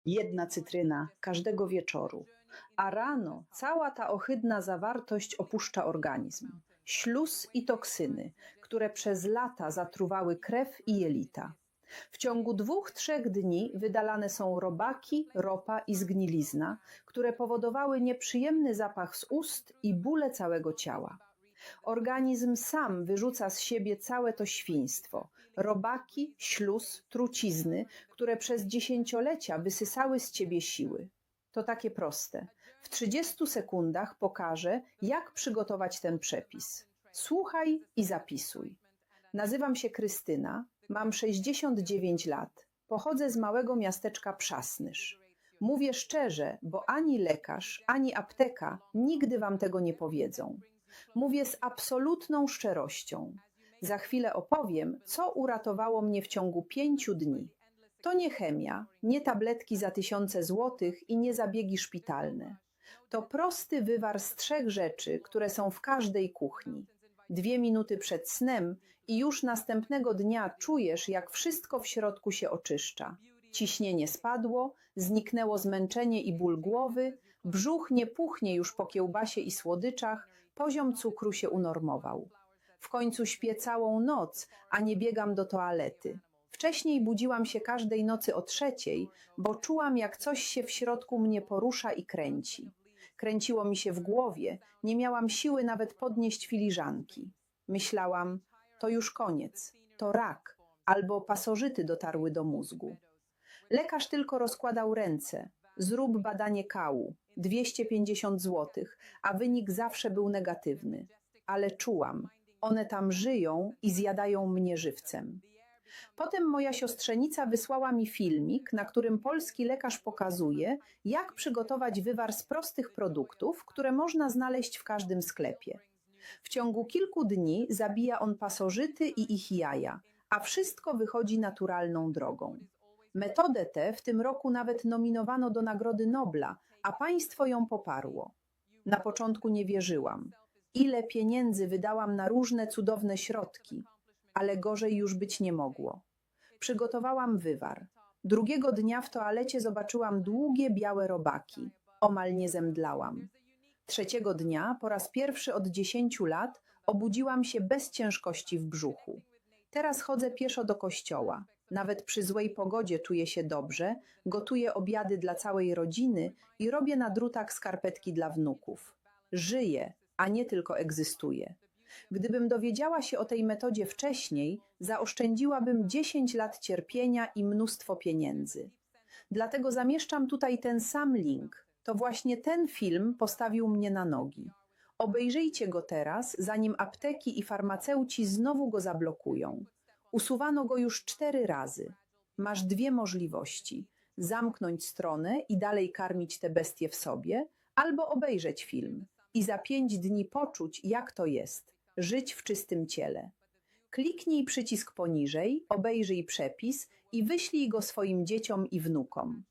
Jedna cytryna każdego wieczoru, a rano cała ta ohydna zawartość opuszcza organizm. Śluz i toksyny, które przez lata zatruwały krew i jelita. W ciągu 2–3 dni wydalane są robaki, ropa i zgnilizna, które powodowały nieprzyjemny zapach z ust i bóle całego ciała. Organizm sam wyrzuca z siebie całe to świństwo. Robaki, śluz, trucizny, które przez dziesięciolecia wysysały z ciebie siły. To takie proste. W 30 sekundach pokażę, jak przygotować ten przepis. Słuchaj i zapisuj. Nazywam się Krystyna, mam 69 lat. Pochodzę z małego miasteczka Przasnysz. Mówię szczerze, bo ani lekarz, ani apteka nigdy wam tego nie powiedzą. Mówię z absolutną szczerością. Za chwilę opowiem, co uratowało mnie w ciągu 5 dni. To nie chemia, nie tabletki za tysiące złotych i nie zabiegi szpitalne. To prosty wywar z 3 rzeczy, które są w każdej kuchni. 2 minuty przed snem i już następnego dnia czujesz, jak wszystko w środku się oczyszcza. Ciśnienie spadło, zniknęło zmęczenie i ból głowy, brzuch nie puchnie już po kiełbasie i słodyczach, poziom cukru się unormował. W końcu śpię całą noc, a nie biegam do toalety. Wcześniej budziłam się każdej nocy o 3:00, bo czułam, jak coś się w środku mnie porusza i kręci. Kręciło mi się w głowie, nie miałam siły nawet podnieść filiżanki. Myślałam, to już koniec, to rak, albo pasożyty dotarły do mózgu. Lekarz tylko rozkładał ręce. Zrób badanie kału, 250 złotych, a wynik zawsze był negatywny. Ale czułam, one tam żyją i zjadają mnie żywcem. Potem moja siostrzenica wysłała mi filmik, na którym polski lekarz pokazuje, jak przygotować wywar z prostych produktów, które można znaleźć w każdym sklepie. W ciągu kilku dni zabija on pasożyty i ich jaja, a wszystko wychodzi naturalną drogą. Metodę tę w tym roku nawet nominowano do Nagrody Nobla, a państwo ją poparło. Na początku nie wierzyłam. Ile pieniędzy wydałam na różne cudowne środki, ale gorzej już być nie mogło. Przygotowałam wywar. Drugiego dnia w toalecie zobaczyłam długie białe robaki. Omal nie zemdlałam. Trzeciego dnia, po raz pierwszy od 10 lat, obudziłam się bez ciężkości w brzuchu. Teraz chodzę pieszo do kościoła. Nawet przy złej pogodzie czuję się dobrze, gotuję obiady dla całej rodziny i robię na drutach skarpetki dla wnuków. Żyję, a nie tylko egzystuję. Gdybym dowiedziała się o tej metodzie wcześniej, zaoszczędziłabym 10 lat cierpienia i mnóstwo pieniędzy. Dlatego zamieszczam tutaj ten sam link. To właśnie ten film postawił mnie na nogi. Obejrzyjcie go teraz, zanim apteki i farmaceuci znowu go zablokują. Usuwano go już 4 razy. Masz 2 możliwości. Zamknąć stronę i dalej karmić te bestie w sobie, albo obejrzeć film i za 5 dni poczuć, jak to jest żyć w czystym ciele. Kliknij przycisk poniżej, obejrzyj przepis i wyślij go swoim dzieciom i wnukom.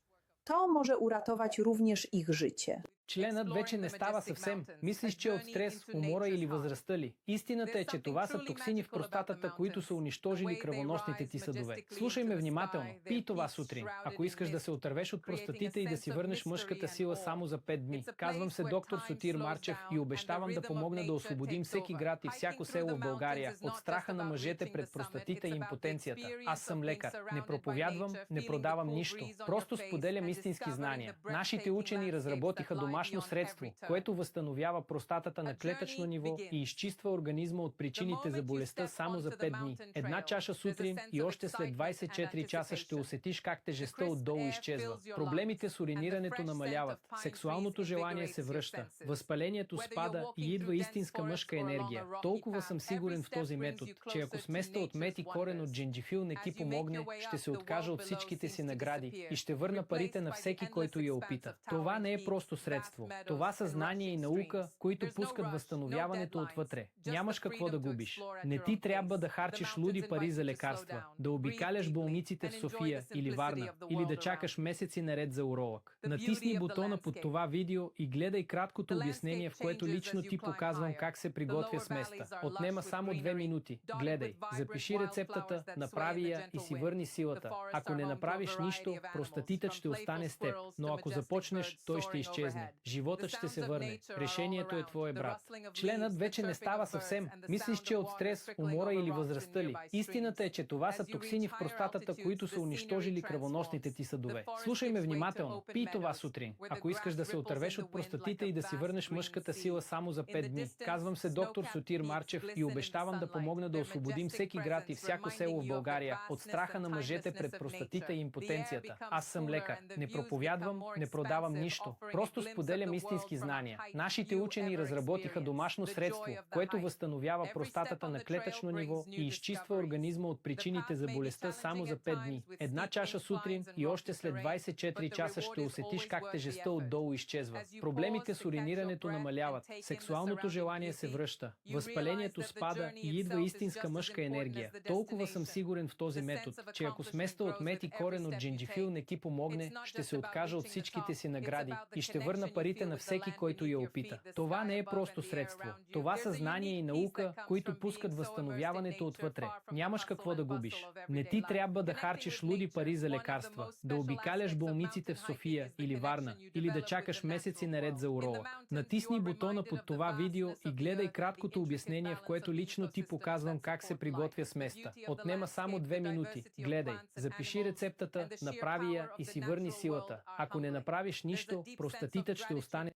To może uratować również ich życie. Членът вече не става съвсем. Мислиш, че е от стрес, умора или възрастта ли? Истината е, че това са токсини в простатата, които са унищожили кръвоносните ти съдове. Слушай ме внимателно. Пий това сутрин, ако искаш да се отървеш от простатита и да си върнеш мъжката сила само за 5 дни. Казвам се доктор Сотир Марчев и обещавам да помогна да освободим всеки град и всяко село в България от страха на мъжете пред простатита и импотенцията. Аз съм лекар. Не проповядвам, не продавам нищо. Просто споделям истински знания. Нашите учени разработиха домашно средство, което възстановява простатата на клетъчно ниво и изчиства организма от причините за болестта само за 5 дни. Една чаша сутрин и още след 24 часа ще усетиш как тежестта отдолу изчезва. Проблемите с уринирането намаляват, сексуалното желание се връща, възпалението спада и идва истинска мъжка енергия. Толкова съм сигурен в този метод, че ако сместа от мет и корен от джинджифил не ти помогне, ще се откажа от всичките си награди и ще върна парите на всеки, който я опита. Това не е просто средство. средство. Това са знание и наука, които пускат възстановяването отвътре. Нямаш какво да губиш. Не ти трябва да харчиш луди пари за лекарства, да обикаляш болниците в София или Варна, или да чакаш месеци наред за уролог. Натисни бутона под това видео и гледай краткото обяснение, в което лично ти показвам как се приготвя сместа. Отнема само 2 минути. Гледай, запиши рецептата, направи я и си върни силата. Ако не направиш нищо, простатитът ще остане с теб, но ако започнеш, той ще изчезне. Животът ще се върне. Решението е твое, брат. Членът вече не става съвсем. Мислиш, че от стрес, умора или възрастта ли? Истината е, че това са токсини в простатата, които са унищожили кръвоносните ти съдове. Слушай ме внимателно. Пий това сутрин. Ако искаш да се отървеш от простатита и да си върнеш мъжката сила само за 5 дни. Казвам се доктор Сотир Марчев и обещавам да помогна да освободим всеки град и всяко село в България от страха на мъжете пред простатита и импотенцията. Аз съм лекар. Не проповядвам, не продавам нищо. Просто споделям истински знания. Нашите учени разработиха домашно средство, което възстановява простатата на клетъчно ниво и изчиства организма от причините за болестта само за 5 дни. Една чаша сутрин и още след 24 часа ще усетиш как тежестта отдолу изчезва. Проблемите с уринирането намаляват, сексуалното желание се връща, възпалението спада и идва истинска мъжка енергия. Толкова съм сигурен в този метод, че ако сместа от мед и корен от джинджифил не ти помогне, ще се откажа от всичките си награди и ще върна парите на всеки, който я опита. Това не е просто средство. Това са знание и наука, които пускат възстановяването отвътре. Нямаш какво да губиш. Не ти трябва да харчиш луди пари за лекарства, да обикаляш болниците в София или Варна, или да чакаш месеци наред за уролог. Натисни бутона под това видео и гледай краткото обяснение, в което лично ти показвам как се приготвя сместа. Отнема само 2 минути. Гледай, запиши рецептата, направи я и си върни силата. Ако не направиш нищо, простатитът ще остане